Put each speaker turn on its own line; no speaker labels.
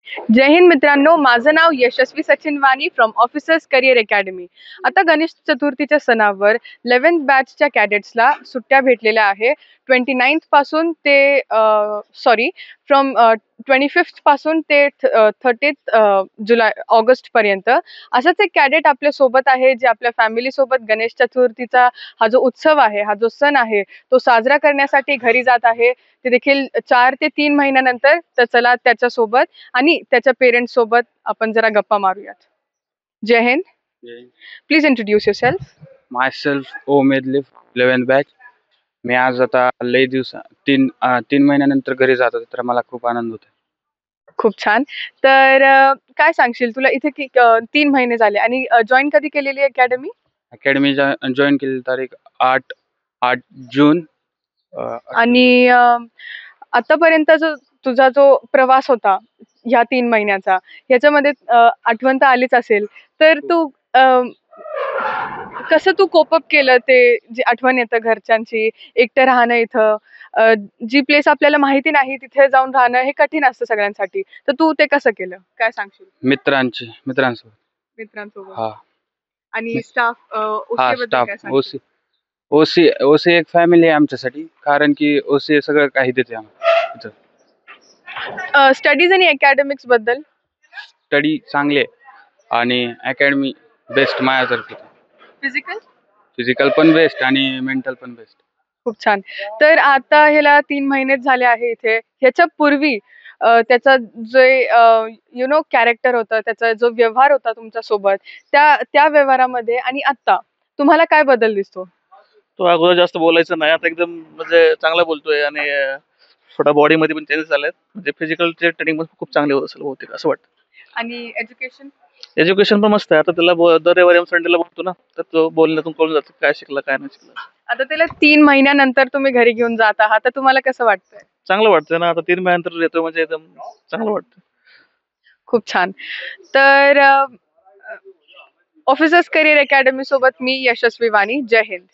जय हिंद मित्रांनो, माझं नाव यशस्वी सचिन वाणी from officers career academy. आता गणेश चतुर्थीच्या सणावर 11th बॅचच्या कॅडेट्सला सुट्ट्या भेटलेल्या आहे. 29th पासून ते फ्रॉम 25th पासून ते 30th ऑगस्टपर्यंत. असंच एक कॅडेट आपल्या सोबत आहे, जे आपल्या फॅमिलीसोबत गणेश चतुर्थीचा हा जो उत्सव आहे, हा जो सण आहे, तो साजरा करण्यासाठी घरी जात आहे. ते देखील 4 ते 3 महिन्यानंतर. तर चला त्याच्यासोबत आणि त्याच्या पेरेंट्स सोबत आपण जरा गप्पा मारूयात. जय हिंद. Please introduce yourself.
Myself Omed लिफ 11th बॅच. मी आज आता लई तीन महिन्यानंतर घरी जातो, तर मला खूप आनंद होतो.
खूप छान. तर काय सांगशील, तुला इथे 3 महिने झाले आणि जॉईन कधी केलेली अकॅडमी?
अकॅडमी जॉईन केली तारीख 8 जून.
आणि आतापर्यंत तुझा जो प्रवास होता ह्या 3 महिन्याचा, ह्याच्यामध्ये आठवण तर आलीच असेल. तर तू कसं कोप अप केलं, ते जे आठवण येतं घरच्यांची, एकटं राहणं इथं, जी प्लेस आपल्याला माहिती नाही तिथे जाऊन राहणं हे कठीण असतं सगळ्यांसाठी. तर तू ते कसं केलं, काय सांगशील? मित्रांसोबत.
हा.
आणि स्टाफ बद्दल काय सांगशील?
ओसी एक फॅमिली आहे आमच्यासाठी, कारण की ओसी सगळं काही देते आम्हाला.
स्टडीज आणि अकॅडमिक्स बद्दल?
स्टडी चांगले आणि अकॅडमी बेस्ट माझ्यातर्फे.
फिजिकल
पण बेस्ट आणि मेंटल पण बेस्ट.
खूप छान. तर आता ह्याला 3 महिनेच झाले आहे इथे. ह्याच्या पूर्वी त्याचा जे कॅरेक्टर होतं, त्याचा जो व्यवहार होता तुमच्या सोबत, त्या व्यवहारामध्ये आणि आता तुम्हाला काय बदल दिसतो?
तो अगोदर जास्त बोलायचा नाही, आता एकदम म्हणजे चांगला बोलतोय आणि थोडा बॉडीमध्ये पण चेंजेस झालेत. म्हणजे फिजिकलचे ट्रेनिंग पण खूप चांगले होत असेल बहुतेक, असं वाटतं.
आणि
एज्युकेशन पण मस्त आहे. आता त्याला दर रविवारी संडेला बघतो ना, तर तो बोलण्यातून कळून जातं काय शिकला काय नाही शिकला.
आता त्याला 3 महिन्यानंतर तुम्ही घरी घेऊन जात आहात, तर तुम्हाला कसं वाटतंय?
चांगलं वाटतंय ना, आता 3 महिन्यानंतर येतो म्हणजे एकदम चांगलं वाटतं.
खूप छान. तर ऑफिसर्स करिअर अकॅडमी सोबत मी यशस्वी वाणी. जय हिंद.